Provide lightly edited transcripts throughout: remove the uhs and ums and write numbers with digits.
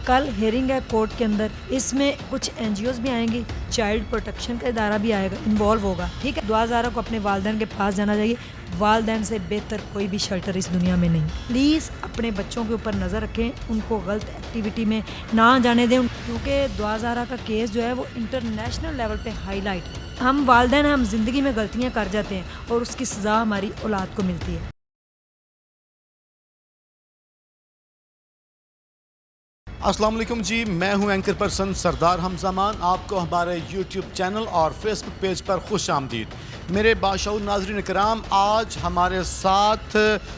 कल हेयरिंग है कोर्ट के अंदर, इसमें कुछ एनजीओज भी आएंगी, चाइल्ड प्रोटेक्शन का इदारा भी आएगा, इन्वॉल्व होगा। ठीक है, दुआ ज़ारा को अपने वालिदैन के पास जाना चाहिए। वालिदैन से बेहतर कोई भी शेल्टर इस दुनिया में नहीं। प्लीज़ अपने बच्चों के ऊपर नज़र रखें, उनको गलत एक्टिविटी में ना जाने दें, क्योंकि दुआ ज़ारा का केस जो है वो इंटरनेशनल लेवल पे हाईलाइट है। हम वालिदैन हम ज़िंदगी में गलतियाँ कर जाते हैं और उसकी सज़ा हमारी औलाद को मिलती है। अस्सलाम वालेकुम जी, मैं हूं एंकर पर्सन सरदार हमजा मान। आपको हमारे यूट्यूब चैनल और फेसबुक पेज पर खुश आमदीद। मेरे बाशऊर नाज़रीन कराम, आज हमारे साथ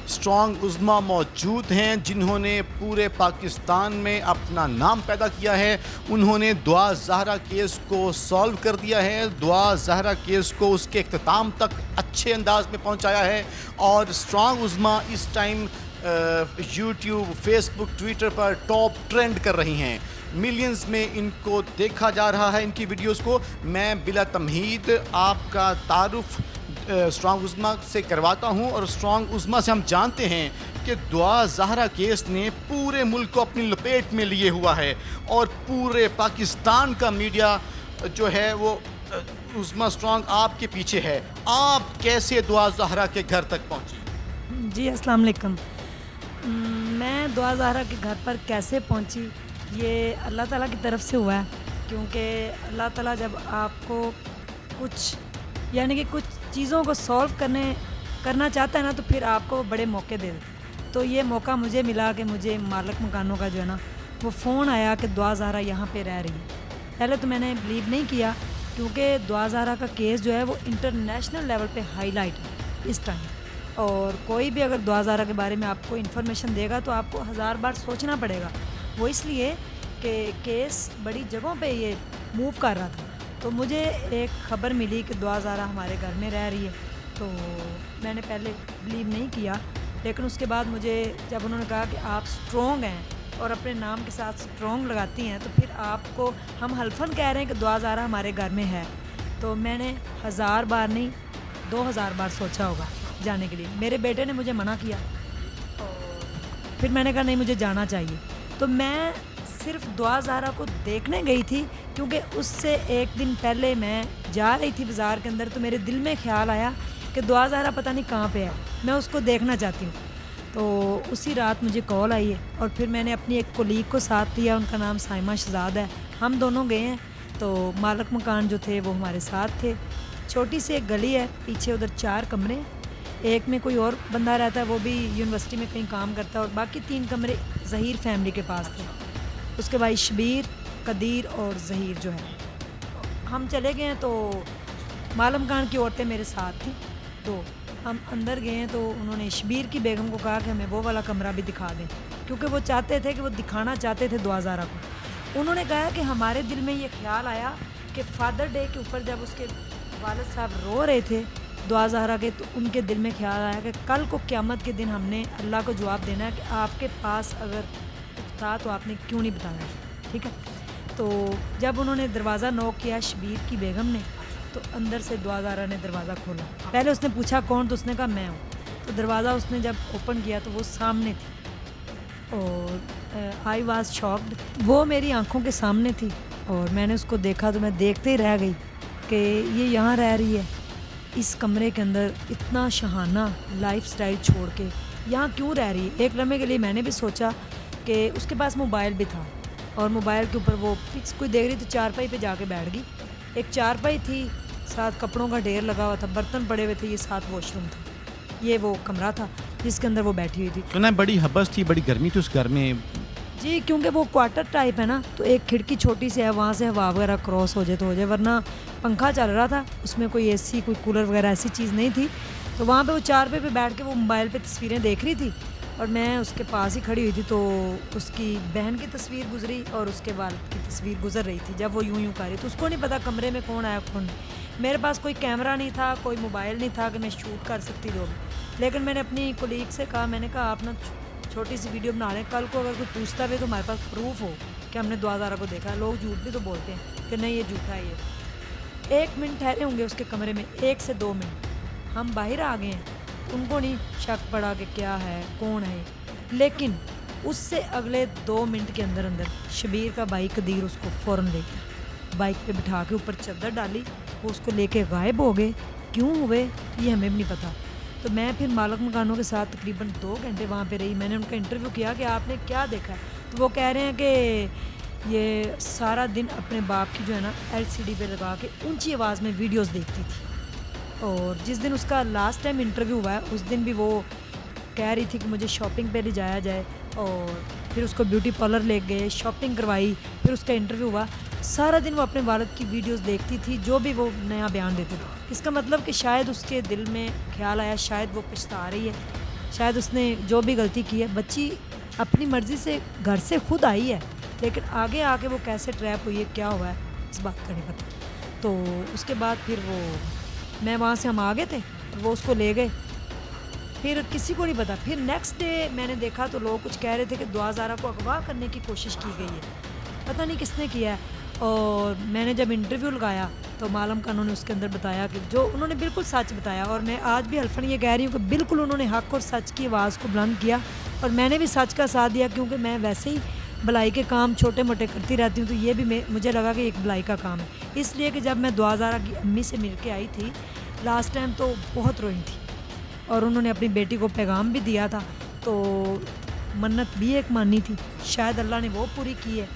स्ट्रॉन्ग उज़्मा मौजूद हैं जिन्होंने पूरे पाकिस्तान में अपना नाम पैदा किया है। उन्होंने दुआ ज़हरा केस को सॉल्व कर दिया है, दुआ ज़हरा केस को उसके इख्तिताम तक अच्छे अंदाज में पहुँचाया है। और स्ट्रॉन्ग उज़्मा इस टाइम यूट्यूब, फेसबुक, ट्विटर पर टॉप ट्रेंड कर रही हैं। मिलियंस में इनको देखा जा रहा है, इनकी वीडियोस को। मैं बिला तमहीद आपका तारुफ स्ट्रॉन्ग उज़्मा से करवाता हूं। और स्ट्रॉन्ग उज़्मा से हम जानते हैं कि दुआ ज़हरा केस ने पूरे मुल्क को अपनी लपेट में लिए हुआ है और पूरे पाकिस्तान का मीडिया जो है वो उज़्मा स्ट्रॉन्ग आपके पीछे है। आप कैसे दुआ ज़हरा के घर तक पहुंची? जी अस्सलाम वालेकुम। मैं दुआ ज़हरा के घर पर कैसे पहुंची, ये अल्लाह ताला की तरफ से हुआ है। क्योंकि अल्लाह ताला जब आपको कुछ यानी कि कुछ चीज़ों को सॉल्व करना चाहता है ना, तो फिर आपको बड़े मौके दे देता। तो ये मौका मुझे मिला कि मुझे मालिक मकानों का जो है ना वो फ़ोन आया कि दुआ ज़हरा यहाँ पे रह रही है। पहले तो मैंने बिलीव नहीं किया, क्योंकि दुआ ज़हरा का केस जो है वो इंटरनेशनल लेवल पे हाईलाइट है इस टाइम। और कोई भी अगर दुआ ज़हरा के बारे में आपको इन्फॉर्मेशन देगा तो आपको 1000 बार सोचना पड़ेगा। वो इसलिए कि केस बड़ी जगहों पे ये मूव कर रहा था। तो मुझे एक ख़बर मिली कि दुआ ज़हरा हमारे घर में रह रही है, तो मैंने पहले बिलीव नहीं किया। लेकिन उसके बाद मुझे जब उन्होंने कहा कि आप स्ट्रॉन्ग हैं और अपने नाम के साथ स्ट्रॉन्ग लगाती हैं, तो फिर आपको हम हल्फन कह रहे हैं कि दुआ ज़हरा हमारे घर में है, तो मैंने 1000 बार नहीं 2000 बार सोचा होगा जाने के लिए। मेरे बेटे ने मुझे मना किया और फिर मैंने कहा नहीं, मुझे जाना चाहिए। तो मैं सिर्फ दुआ ज़हरा को देखने गई थी, क्योंकि उससे एक दिन पहले मैं जा रही थी बाज़ार के अंदर, तो मेरे दिल में ख्याल आया कि दुआ ज़हरा पता नहीं कहाँ पे है, मैं उसको देखना चाहती हूँ। तो उसी रात मुझे कॉल आई है और फिर मैंने अपनी एक कोलीग को साथ लिया, उनका नाम साइमा शहजाद है। हम दोनों गए हैं। तो मालिक मकान जो थे वो हमारे साथ थे। छोटी सी एक गली है पीछे, उधर 4 कमरे, एक में कोई और बंदा रहता है, वो भी यूनिवर्सिटी में कहीं काम करता है, और बाकी 3 कमरे ज़हीर फैमिली के पास थे। उसके भाई शबीर, कदीर और ज़हीर जो है। हम चले गए हैं तो मालम मकान की औरतें मेरे साथ थी। तो हम अंदर गए हैं तो उन्होंने शबीर की बेगम को कहा कि हमें वो वाला कमरा भी दिखा दें, क्योंकि वो चाहते थे कि वो दिखाना चाहते थे दुआ ज़हरा को। उन्होंने कहा कि हमारे दिल में ये ख्याल आया कि फादर डे के ऊपर जब उसके वालिद साहब रो रहे थे दुआ ज़हरा के, तो उनके दिल में ख्याल आया कि कल को क़यामत के दिन हमने अल्लाह को जवाब देना है कि आपके पास अगर कुछ था तो आपने क्यों नहीं बताया। ठीक है, तो जब उन्होंने दरवाज़ा नॉक किया शबीर की बेगम ने, तो अंदर से दुआ ज़हरा ने दरवाज़ा खोला। पहले उसने पूछा कौन, तो उसने कहा मैं हूँ। तो दरवाज़ा उसने जब ओपन किया तो वो सामने थी और आई वाज शॉक्ड। वो मेरी आँखों के सामने थी और मैंने उसको देखा तो मैं देखते ही रह गई कि ये यहाँ रह रही है इस कमरे के अंदर, इतना शहाना लाइफस्टाइल छोड़ के यहाँ क्यों रह रही है। एक लम्हे के लिए मैंने भी सोचा कि उसके पास मोबाइल भी था और मोबाइल के ऊपर वो पिक्स कोई देख रही, तो चारपाई पे जाके बैठ गई। एक चारपाई थी, साथ कपड़ों का ढेर लगा हुआ था, बर्तन पड़े हुए थे, ये साथ वॉशरूम था, ये वो कमरा था जिसके अंदर वो बैठी हुई थी। सुना है बड़ी हबस थी, बड़ी गर्मी थी उस घर में। जी, क्योंकि वो क्वार्टर टाइप है ना, तो एक खिड़की छोटी सी है, वहाँ से हवा वगैरह क्रॉस हो जाए तो हो जाए, वरना पंखा चल रहा था, उसमें कोई एसी कोई कूलर वगैरह ऐसी चीज़ नहीं थी। तो वहाँ पे वो चारपाई पे बैठ के वो मोबाइल पे तस्वीरें देख रही थी और मैं उसके पास ही खड़ी हुई थी। तो उसकी बहन की तस्वीर गुजरी और उसके वालिद की तस्वीर गुजर रही थी। जब वो यूं यूं कर रही, तो उसको नहीं पता कमरे में कौन आया कौन नहीं। मेरे पास कोई कैमरा नहीं था, कोई मोबाइल नहीं था कि मैं शूट कर सकती जो भी। लेकिन मैंने अपनी कोलीग से कहा, मैंने कहा आप ना छोटी सी वीडियो बना लें, कल को अगर कोई पूछता भी तो हमारे पास प्रूफ हो कि हमने दुआ ज़हरा को देखा। लोग झूठ भी तो बोलते हैं कि नहीं ये झूठा है। ये 1 मिनट ठहरे होंगे उसके कमरे में, 1 से 2 मिनट, हम बाहर आ गए हैं। उनको नहीं शक पड़ा कि क्या है कौन है। लेकिन उससे अगले 2 मिनट के अंदर अंदर शबीर का भाई कदीर उसको फ़ौरन ले गया, बाइक पे बिठा के ऊपर चादर डाली, वो उसको लेके गायब हो गए। क्यों हुए ये हमें भी नहीं पता। तो मैं फिर मालिक मकानों के साथ तकरीबन 2 घंटे वहाँ पे रही। मैंने उनका इंटरव्यू किया कि आपने क्या देखा है, तो वो कह रहे हैं कि ये सारा दिन अपने बाप की जो है ना LCD पे लगा के ऊंची आवाज़ में वीडियोस देखती थी। और जिस दिन उसका लास्ट टाइम इंटरव्यू हुआ है उस दिन भी वो कह रही थी कि मुझे शॉपिंग पे ले जाया जाए, और फिर उसको ब्यूटी पार्लर ले गए, शॉपिंग करवाई, फिर उसका इंटरव्यू हुआ। सारा दिन वो अपने वालिद की वीडियोस देखती थी, जो भी वो नया बयान देते थे। इसका मतलब कि शायद उसके दिल में ख्याल आया, शायद वो पछता रही है, शायद उसने जो भी गलती की है, बच्ची अपनी मर्ज़ी से घर से खुद आई है, लेकिन आगे आके वो कैसे ट्रैप हुई है, क्या हुआ है, इस बात का नहीं पता। तो उसके बाद फिर वो मैं वहाँ से हम आ गए थे, वो उसको ले गए, फिर किसी को नहीं पता। फिर नेक्स्ट डे मैंने देखा तो लोग कुछ कह रहे थे कि दुआ ज़ारा को अगवा करने की कोशिश की गई है, पता नहीं किसने किया है। और मैंने जब इंटरव्यू लगाया तो मालूम का उन्होंने उसके अंदर बताया कि जो उन्होंने बिल्कुल सच बताया, और मैं आज भी हल्फन ये कह रही हूँ कि बिल्कुल उन्होंने हक़ और सच की आवाज़ को बुलंद किया, और मैंने भी सच का साथ दिया, क्योंकि मैं वैसे ही भलाई के काम छोटे मोटे करती रहती हूँ, तो ये भी मुझे लगा कि एक भलाई का काम है। इसलिए कि जब मैं दुआ ज़ारा की अम्मी से मिल के आई थी लास्ट टाइम तो बहुत रोई थी, और उन्होंने अपनी बेटी को पैगाम भी दिया था, तो मन्नत भी एक मानी थी, शायद अल्लाह ने वो पूरी की है।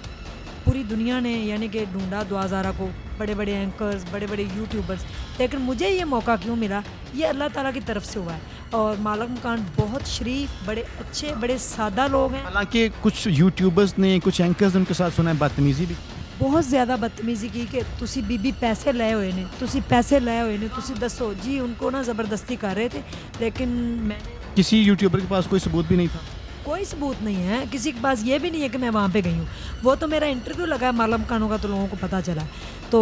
पूरी दुनिया ने यानी कि ढूंढा दुआ ज़ारा को, बड़े बड़े एंकर्स, बड़े बड़े यूट्यूबर्स, लेकिन मुझे ये मौका क्यों मिला, ये अल्लाह ताला की तरफ से हुआ है। और मालिक मकान बहुत शरीफ, बड़े अच्छे, बड़े सादा लोग हैं। हालांकि कुछ यूट्यूबर्स ने, कुछ एंकर्स ने उनके साथ सुना है बदतमीजी भी, बहुत ज़्यादा बदतमीजी की कि तुसी बीबी पैसे लाए हुए ने, तुसी पैसे लाए हुए ने, तुसी दसो जी। उनको ना ज़बरदस्ती कर रहे थे, लेकिन मैंने किसी यूट्यूबर के पास कोई सबूत भी नहीं था। कोई सबूत नहीं है, किसी के पास ये भी नहीं है कि मैं वहाँ पे गई हूँ। वो तो मेरा इंटरव्यू लगा है मालूम खानों का, तो लोगों को पता चला, तो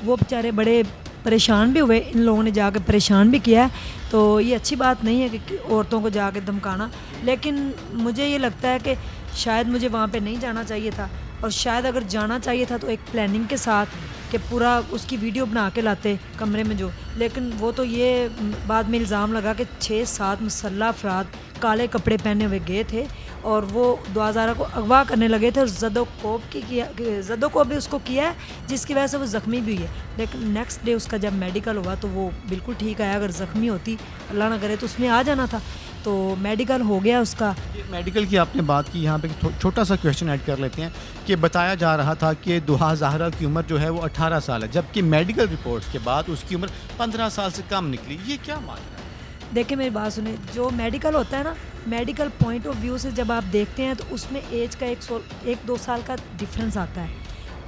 वो बेचारे बड़े परेशान भी हुए, इन लोगों ने जाके परेशान भी किया है। तो ये अच्छी बात नहीं है कि औरतों को जाके धमकाना, लेकिन मुझे ये लगता है कि शायद मुझे वहाँ पे नहीं जाना चाहिए था, और शायद अगर जाना चाहिए था तो एक प्लानिंग के साथ कि पूरा उसकी वीडियो बना के लाते कमरे में जो। लेकिन वो तो ये बाद में इल्ज़ाम लगा कि 6-7 मुसल्लह अफराद काले कपड़े पहने हुए गए थे, और वो दुआ ज़ारा को अगवा करने लगे थे, और ज़दोकोब भी उसको किया है, जिसकी वजह से वो ज़ख्मी भी हुई है। लेकिन नेक्स्ट डे उसका जब मेडिकल हुआ तो वो बिल्कुल ठीक आया। अगर ज़ख्मी होती, अल्लाह ना करे, तो उसमें आ जाना था। तो मेडिकल हो गया उसका। ये मेडिकल की आपने बात की, यहाँ पे छोटा सा क्वेश्चन ऐड कर लेते हैं कि बताया जा रहा था कि दुआ ज़ाहरा की उम्र जो है वो 18 साल है, जबकि मेडिकल रिपोर्ट्स के बाद उसकी उम्र 15 साल से कम निकली। ये क्या मामला है? देखिए मेरी बात सुने, जो मेडिकल होता है ना, मेडिकल पॉइंट ऑफ व्यू से जब आप देखते हैं तो उसमें एज का 1-2 साल का डिफरेंस आता है,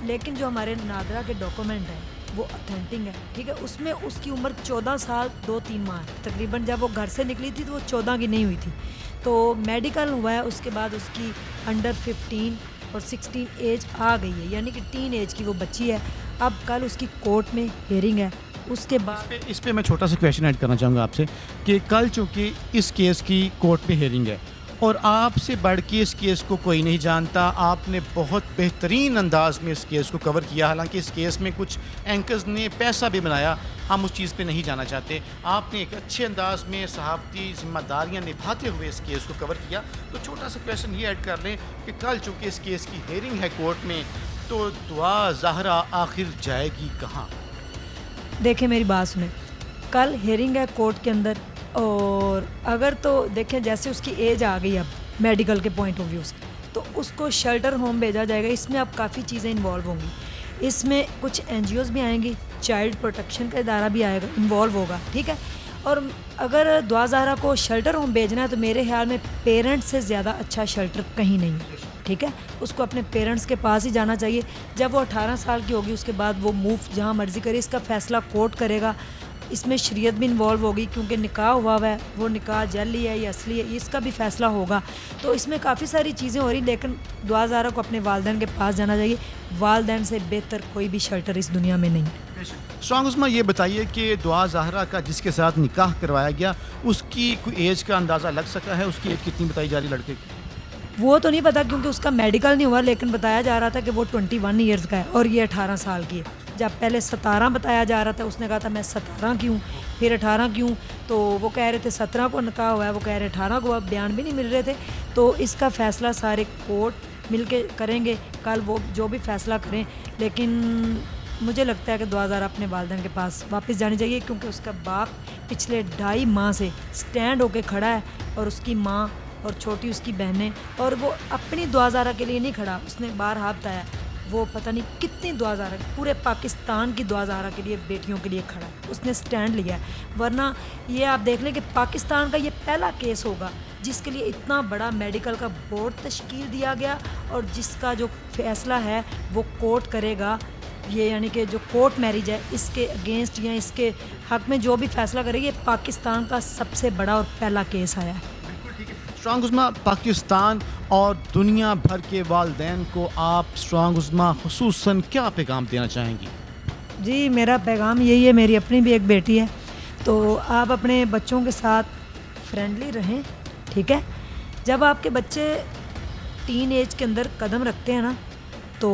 लेकिन जो हमारे नादरा के डॉक्यूमेंट हैं वो ऑथेंटिक है, ठीक है। उसमें उसकी उम्र 14 साल 2-3 माह है तकरीबन। जब वो घर से निकली थी तो वो 14 की नहीं हुई थी। तो मेडिकल हुआ है, उसके बाद उसकी अंडर 15 और 16 एज आ गई है, यानी कि टीन एज की वो बच्ची है। अब कल उसकी कोर्ट में हियरिंग है, उसके बाद इस पे मैं छोटा सा क्वेश्चन ऐड करना चाहूँगा आपसे कि कल चूँकि इस केस की कोर्ट में हियरिंग है, और आपसे बढ़ के इस केस को कोई नहीं जानता, आपने बहुत बेहतरीन अंदाज में इस केस को कवर किया। हालांकि इस केस में कुछ एंकर्स ने पैसा भी बनाया, हम उस चीज़ पे नहीं जाना चाहते। आपने एक अच्छे अंदाज में सहाफ़ती जिम्मेदारियां निभाते हुए इस केस को कवर किया। तो छोटा सा क्वेश्चन ये ऐड कर लें कि कल चूँकि इस केस की हियरिंग है कोर्ट में, तो दुआ ज़ाहरा आखिर जाएगी कहाँ? देखें मेरी बात सुने, कल हियरिंग है कोर्ट के अंदर, और अगर तो देखें जैसे उसकी एज आ गई अब मेडिकल के पॉइंट ऑफ व्यू से, तो उसको शेल्टर होम भेजा जाएगा। इसमें अब काफ़ी चीज़ें इन्वॉल्व होंगी, इसमें कुछ NGOs भी आएंगी, चाइल्ड प्रोटेक्शन का इदारा भी आएगा, इन्वॉल्व होगा, ठीक है। और अगर दुआ ज़ाहरा को शेल्टर होम भेजना है तो मेरे ख्याल में पेरेंट्स से ज़्यादा अच्छा शेल्टर कहीं नहीं है, ठीक है। उसको अपने पेरेंट्स के पास ही जाना चाहिए। जब वो 18 साल की होगी उसके बाद वो मूव जहाँ मर्ज़ी करे, इसका फ़ैसला कोर्ट करेगा। इसमें शरीयत भी इन्वॉल्व होगी, क्योंकि निकाह हुआ है, वो निकाह जाली है या असली है, इसका भी फ़ैसला होगा। तो इसमें काफ़ी सारी चीज़ें हो रही, लेकिन दुआ ज़ाहरा को अपने वालिदैन के पास जाना चाहिए। वालिदैन से बेहतर कोई भी शेल्टर इस दुनिया में नहीं है। स्ट्रॉन्ग उस्मा, ये बताइए कि दुआ ज़ाहरा का जिसके साथ निकाह करवाया गया, उसकी कोई एज का अंदाज़ा लग सका है? उसकी एज कितनी बताई जा रही लड़के की? वो तो नहीं पता, क्योंकि उसका मेडिकल नहीं हुआ, लेकिन बताया जा रहा था कि वो 21 ईयर्स का है और ये 18 साल की है। जब पहले 17 बताया जा रहा था, उसने कहा था मैं 17 की हूँ, फिर 18 की हूँ, तो वो कह रहे थे 17 को निकाह हुआ है, वो कह रहे 18 को, अब बयान भी नहीं मिल रहे थे। तो इसका फ़ैसला सारे कोर्ट मिल के करेंगे, कल वो जो भी फ़ैसला करें। लेकिन मुझे लगता है कि दुआ ज़ारा अपने वालिदैन के पास वापस जानी चाहिए, क्योंकि उसका बाप पिछले 2.5 माह से स्टैंड होके खड़ा है, और उसकी माँ और छोटी उसकी बहनें, और वो अपनी दुआ ज़ारा के लिए नहीं खड़ा, उसने बारहा बताया वो पता नहीं कितनी दुआ ज़ारा, पूरे पाकिस्तान की दुआ ज़ारा के लिए, बेटियों के लिए खड़ा है, उसने स्टैंड लिया है। वरना ये आप देख लें कि पाकिस्तान का ये पहला केस होगा जिसके लिए इतना बड़ा मेडिकल का बोर्ड तश्कील दिया गया, और जिसका जो फैसला है वो कोर्ट करेगा। ये यानी कि जो कोर्ट मैरिज है, इसके अगेंस्ट या इसके हक़ में जो भी फैसला करेगी, ये पाकिस्तान का सबसे बड़ा और पहला केस आया है। स्ट्रॉन्ग उज़्मा, पाकिस्तान और दुनिया भर के वालिदैन को आप स्ट्रॉन्ग उज़्मा खुसूसन क्या पैगाम देना चाहेंगी? जी, मेरा पैगाम यही है, मेरी अपनी भी एक बेटी है, तो आप अपने बच्चों के साथ फ्रेंडली रहें, ठीक है। जब आपके बच्चे टीन एज के अंदर कदम रखते हैं ना, तो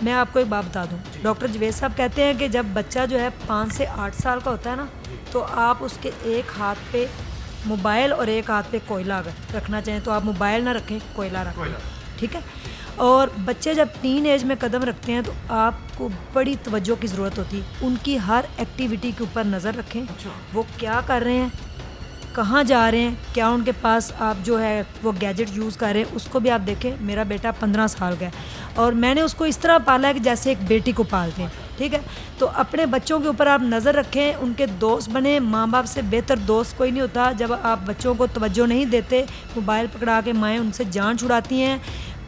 मैं आपको एक बात बता दूं, डॉक्टर जवेद साहब कहते हैं कि जब बच्चा जो है 5 से 8 साल का होता है ना, तो आप उसके एक हाथ पे मोबाइल और एक हाथ पे कोयला अगर रखना चाहें तो आप मोबाइल ना रखें, कोयला रखें, ठीक है। और बच्चे जब टीन एज में कदम रखते हैं तो आपको बड़ी तवज्जो की ज़रूरत होती है, उनकी हर एक्टिविटी के ऊपर नज़र रखें, वो क्या कर रहे हैं, कहाँ जा रहे हैं, क्या उनके पास आप जो है वो गैजेट यूज़ कर रहे हैं, उसको भी आप देखें। मेरा बेटा 15 साल का है, और मैंने उसको इस तरह पाला है कि जैसे एक बेटी को पालते हैं, ठीक है। तो अपने बच्चों के ऊपर आप नज़र रखें, उनके दोस्त बने। माँ बाप से बेहतर दोस्त कोई नहीं होता। जब आप बच्चों को तवज्जो नहीं देते, मोबाइल पकड़ा के माएँ उनसे जान छुड़ाती हैं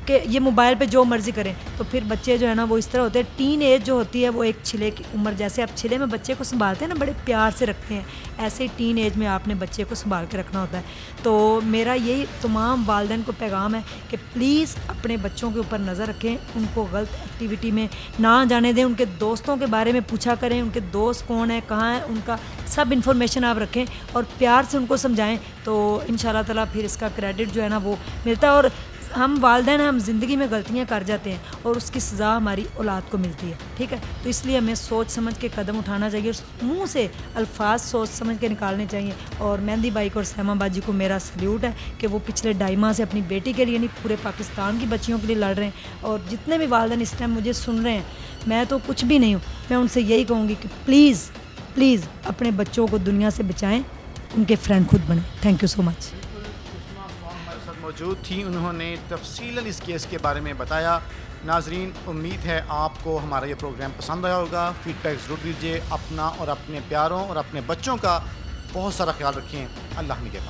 कि ये मोबाइल पे जो मर्ज़ी करें, तो फिर बच्चे जो है ना वो इस तरह होते हैं। टीन एज जो होती है वो एक छिले की उम्र, जैसे आप छिले में बच्चे को संभालते हैं ना, बड़े प्यार से रखते हैं, ऐसे ही टीन एज में आपने बच्चे को संभाल के रखना होता है। तो मेरा यही तमाम वालिदैन को पैगाम है कि प्लीज़ अपने बच्चों के ऊपर नज़र रखें, उनको गलत एक्टिविटी में ना जाने दें, उनके दोस्तों के बारे में पूछा करें, उनके दोस्त कौन है, कहाँ है, उनका सब इन्फॉर्मेशन आप रखें और प्यार से उनको समझाएं, तो इंशाल्लाह ताला फिर इसका क्रेडिट जो है ना वो मिलता है। और हम वालिदैन हम ज़िंदगी में गलतियाँ कर जाते हैं और उसकी सज़ा हमारी औलाद को मिलती है, ठीक है। तो इसलिए हमें सोच समझ के कदम उठाना चाहिए, मुंह से अल्फाज सोच समझ के निकालने चाहिए। और मेहंदी बाई को और सहमा बाजी को मेरा सल्यूट है कि वो पिछले 2.5 माह से अपनी बेटी के लिए नहीं, पूरे पाकिस्तान की बच्चियों के लिए लड़ रहे हैं। और जितने भी वालिदैन इस टाइम मुझे सुन रहे हैं, मैं तो कुछ भी नहीं हूँ, मैं उनसे यही कहूँगी कि प्लीज़ प्लीज़ अपने बच्चों को दुनिया से बचाएँ, उनके फ्रेंड खुद बने। Thank you so much. मौजूद थी, उन्होंने तफसीलन इस केस के बारे में बताया। नाजरीन, उम्मीद है आपको हमारा ये प्रोग्राम पसंद आया होगा। फीडबैक ज़रूर दीजिए। अपना और अपने प्यारों और अपने बच्चों का बहुत सारा ख्याल रखें। अल्लाह निगहबान।